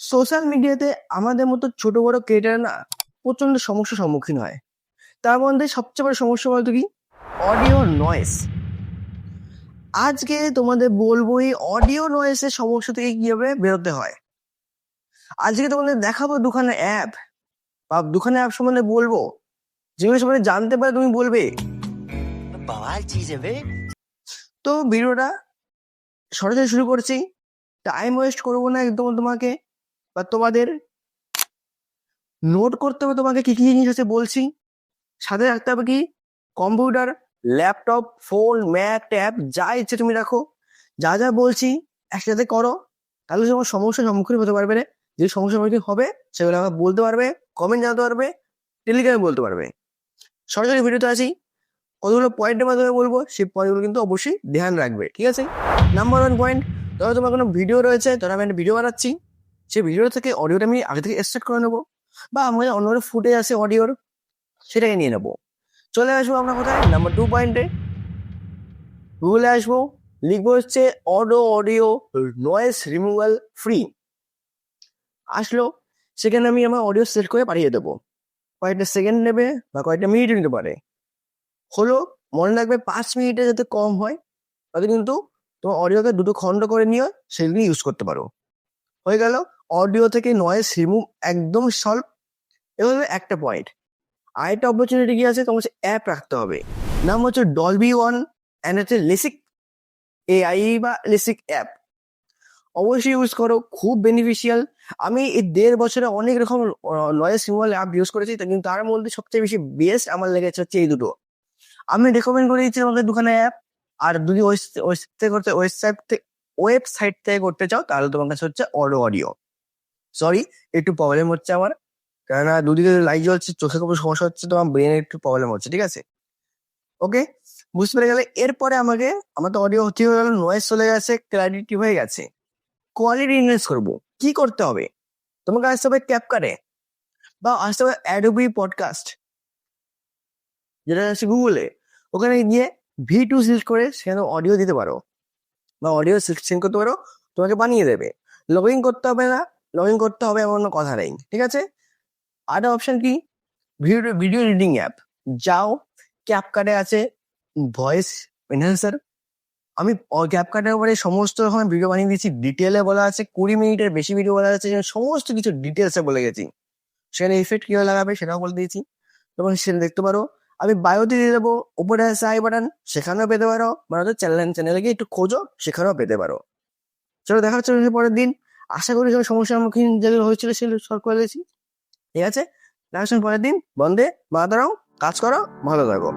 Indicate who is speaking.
Speaker 1: Social মিডিয়াতে আমাদের মতো ছোট বড় ক্রিয়েটার না প্রচন্ড সমস্যার সম্মুখীন হয়। তার মধ্যে সবচেয়ে বড় সমস্যা বলতো কি? Audio noise. আজকে তোমাদের বলবো এই অডিও নয়েজের সমস্যা থেকে কিভাবে বেরোতে হয়। আজকে তোমাদের দেখাবো দুখানা অ্যাপ বা দুখানা অ্যাপ সম্বন্ধে বলবো, যেগুলো সম্বন্ধে জানতে পারে তুমি বলবে
Speaker 2: बवाल चीज है बे।
Speaker 1: তো ভিডিওটা সরাসরি শুরু করছি। টাইম ওয়েস্ট করবো না একদম তোমাকে বা তোমাদের। নোট করতে হবে তোমাকে কি কি জিনিস আছে বলছি। সাথে রাখতে হবে কি? Computer, laptop, phone, Mac, tab, যা ইচ্ছে তুমি রাখো। যা যা বলছি একসাথে করো, তাহলে তোমার সমস্যার সম্মুখীন হতে পারবে না। যে সমস্যার সম্মুখীন হবে সেগুলো আমাকে বলতে পারবে, কমেন্ট জানাতে পারবে, টেলিগ্রামে বলতে পারবে। সরাসরি ভিডিওতে আসি। কতগুলো পয়েন্টের মাধ্যমে বলবো, সেই পয়েন্টগুলো কিন্তু অবশ্যই ধ্যান রাখবে, ঠিক আছে? নাম্বার 1 পয়েন্ট, ধরো তোমার কোনো ভিডিও রয়েছে, ধরো আমি একটা ভিডিও বানাচ্ছি, সেই ভিডিও থেকে অডিওটা আমি আগে থেকে এক্সট্রাক্ট করে নেবো, বা আমার অন্য ফুটেজ আছে অডিওর, সেটাকে নিয়ে নেবো। চলে আসবো আমরা কোথায়? নাম্বার 2 পয়েন্টে গুগলে আসবো, লিখবো হচ্ছে অডিও নয়েজ রিমুভাল ফ্রি। আসলো, সেখানে আমি আমার অডিও সেট করে পাঠিয়ে দেবো। কয়েকটা সেকেন্ড নেবে বা কয়েকটা মিনিট নিতে পারে। হলো, মনে রাখবে 5 মিনিটে যাতে কম হয়, তাতে কিন্তু তোমার অডিওকে দুটো খণ্ড করে নিয়ে সেগুলি ইউজ করতে পারো। হয়ে গেল অডিও থেকে নয়েজ রিমুভ, একদম সলভ। এভাবে একটা পয়েন্ট। আরেকটা অপরচুনিটি কি আছে? তোমার অ্যাপ রাখতে হবে। নাম হচ্ছে ডলবি ওয়ান অ্যান্ড হচ্ছে লেসিক এআই বা লেসিক অ্যাপ। অবশ্যই ইউজ করো, খুব বেনিফিশিয়াল। আমি এই 1.5 বছরে অনেক রকম নয়েজ রিমুভাল অ্যাপ ইউজ করেছি, কিন্তু তার মধ্যে সবচেয়ে বেশি বেস্ট আমার লেগেছে হচ্ছে এই দুটো। আমি রেকমেন্ড করে দিচ্ছি তোমাদের দুখানা অ্যাপ। আর যদি ওয়েবসাইট থেকে করতে চাও, তাহলে তোমার কাছে হচ্ছে অডিও। সরি, একটু প্রবলেম হচ্ছে আমার, কেননা দুদিকে লাইট জ্বলছে, চোখে খুব সমস্যা হচ্ছে, তোমার ব্রেনের একটু প্রবলেম হচ্ছে, ঠিক আছে? ওকে, বুঝতে পেরে গেলে। এরপরে আমার তো অডিও হতে হয়ে গেল, নয়েজ চলে গেছে, ক্ল্যারিটি হয়ে গেছে। কোয়ালিটি ইনহ্যান্স করবো, কি করতে হবে? তোমাকে আসতে হবে ক্যাপকাটে, বা আসতে হবে অ্যাডোবি পডকাস্ট, যেটা আছে গুগলে। ওখানে গিয়ে V2 সিলেক্ট করে সেখানে অডিও দিতে পারো বা অডিও সেন্ড করতে পারো, তোমাকে বানিয়ে দেবে। লগ ইন করতে হবে না, লগ ইন করতে হবে এমন কোনো কথা নেই, ঠিক আছে? আরেকটা অপশন কি? Video video editing app. যাও, ক্যাপকাটে আছে ভয়েস এনহ্যান্সার। আমি ক্যাপকাটের উপরে সমস্ত রকমের ভিডিও বানিয়ে দিয়েছি, ডিটেলে বলা আছে, 20 মিনিটের বেশি ভিডিও বলা আছে, সমস্ত কিছু ডিটেলসে বলে গেছি। সেখানে ইফেক্ট কিভাবে লাগাবে সেটাও বলে দিয়েছি, তখন সেটা দেখতে পারো। আমি বায়োতে দিয়ে দেবো, উপরে আছে আই বাটন, সেখানেও পেতে পারো, বা চ্যানেলে গিয়ে একটু খোঁজো, সেখানেও পেতে পারো। চলো দেখা হচ্ছে পরের দিন। আশা করি সব সমস্যার সম্মুখীন যেগুলো হয়েছিল সেগুলো সলভ করে দিয়েছি, ঠিক আছে? দেখা হচ্ছে পরের দিন। বন্দে মাতরম, কাজ করো, ভালো থাকো।